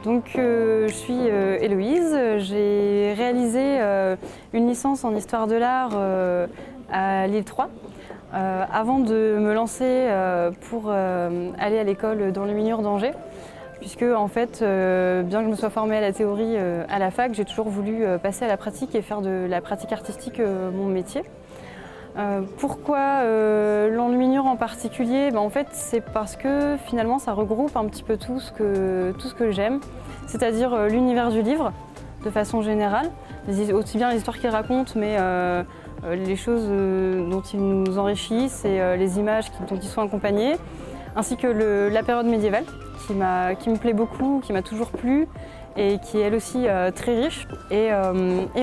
Donc je suis Héloïse, j'ai réalisé une licence en histoire de l'art à Lille 3 avant de me lancer pour aller à l'école d'enluminure d'Angers, puisque en fait, bien que je me sois formée à la théorie à la fac, j'ai toujours voulu passer à la pratique et faire de la pratique artistique mon métier. Pourquoi l'enluminure en particulier? En fait, c'est parce que finalement ça regroupe un petit peu tout ce que j'aime, c'est-à-dire l'univers du livre de façon générale, aussi bien les histoires qu'il raconte, mais les choses dont il nous enrichissent et les images dont ils sont accompagnés, ainsi que la période médiévale qui me plaît beaucoup, qui m'a toujours plu et qui est elle aussi très riche, et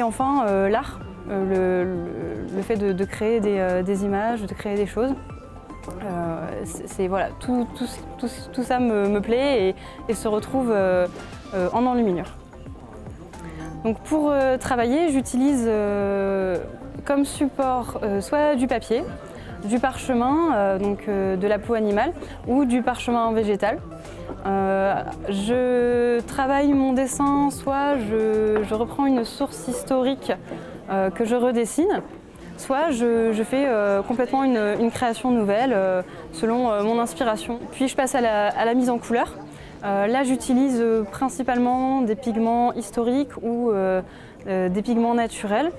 enfin l'art. Le fait de créer des images, de créer des choses, voilà, tout ça me plaît et se retrouve en enluminure. Donc pour travailler, j'utilise comme support soit du papier, du parchemin, donc de la peau animale, ou du parchemin végétal. Je travaille mon dessin, soit je reprends une source historique que je redessine, soit je fais complètement une création nouvelle selon mon inspiration. Puis je passe à la mise en couleur. Là, j'utilise principalement des pigments historiques ou des pigments naturels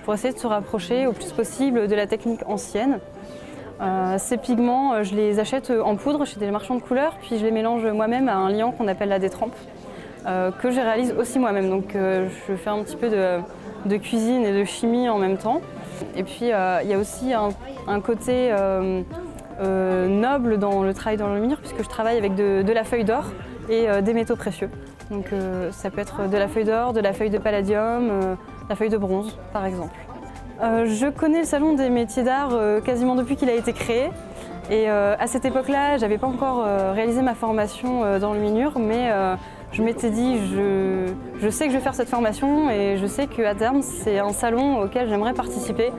pour essayer de se rapprocher au plus possible de la technique ancienne. Ces pigments, je les achète en poudre chez des marchands de couleurs, puis je les mélange moi-même à un liant qu'on appelle la détrempe, que je réalise aussi moi-même. Donc je fais un petit peu de cuisine et de chimie en même temps. Et puis il y a aussi un côté noble dans le travail dans l'enluminure, puisque je travaille avec de la feuille d'or et des métaux précieux. Donc ça peut être de la feuille d'or, de la feuille de palladium, de la feuille de bronze par exemple. Je connais le Salon des métiers d'art quasiment depuis qu'il a été créé. Et à cette époque-là, je n'avais pas encore réalisé ma formation d'enluminure, mais je m'étais dit, je sais que je vais faire cette formation et je sais qu'à terme, c'est un salon auquel j'aimerais participer.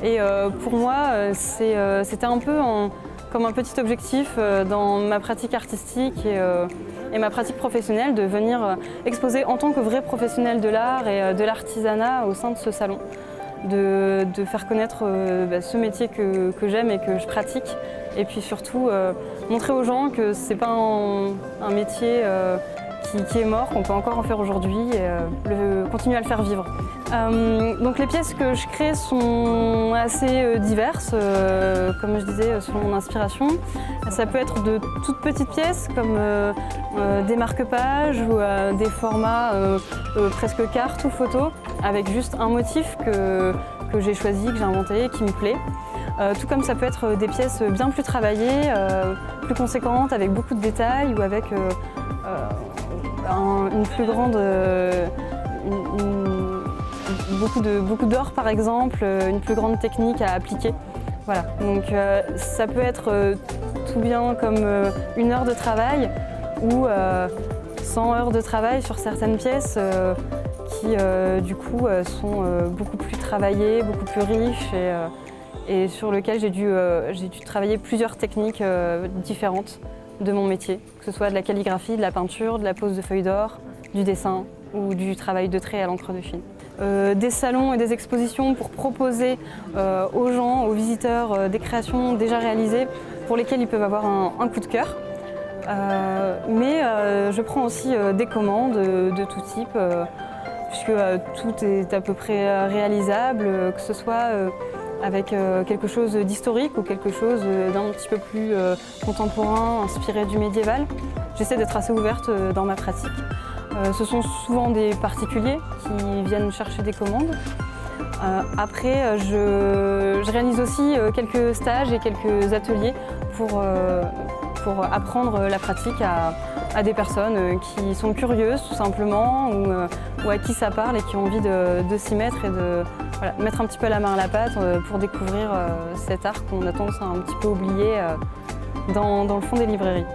Et pour moi, c'était un peu comme un petit objectif dans ma pratique artistique et ma pratique professionnelle de venir exposer en tant que vrai professionnel de l'art et de l'artisanat au sein de ce salon. De faire connaître ce métier que j'aime et que je pratique, et puis surtout montrer aux gens que c'est pas un métier qui est mort, qu'on peut encore en faire aujourd'hui et continuer à le faire vivre. Donc les pièces que je crée sont assez diverses, comme je disais, selon mon inspiration. Ça peut être de toutes petites pièces comme des marque-pages ou des formats presque cartes ou photos, avec juste un motif que j'ai choisi, que j'ai inventé, qui me plaît. Tout comme ça peut être des pièces bien plus travaillées, plus conséquentes, avec beaucoup de détails ou avec une plus grande, beaucoup d'or par exemple, une plus grande technique à appliquer. Voilà. Donc ça peut être tout bien comme 1 heure de travail ou 100 heures de travail sur certaines pièces qui du coup sont beaucoup plus travaillées, beaucoup plus riches et sur lesquelles j'ai dû travailler plusieurs techniques différentes de mon métier, que ce soit de la calligraphie, de la peinture, de la pose de feuilles d'or, du dessin ou du travail de trait à l'encre de Chine. Des salons et des expositions pour proposer aux gens, aux visiteurs, des créations déjà réalisées pour lesquelles ils peuvent avoir un coup de cœur. Mais je prends aussi des commandes de tout type, puisque tout est à peu près réalisable, que ce soit avec quelque chose d'historique ou quelque chose d'un petit peu plus contemporain, inspiré du médiéval. J'essaie d'être assez ouverte dans ma pratique. Ce sont souvent des particuliers qui viennent chercher des commandes. Après, je réalise aussi quelques stages et quelques ateliers pour apprendre la pratique à des personnes qui sont curieuses tout simplement ou à qui ça parle et qui ont envie de s'y mettre et de mettre un petit peu la main à la pâte pour découvrir cet art qu'on a tendance à un petit peu oublier dans le fond des librairies.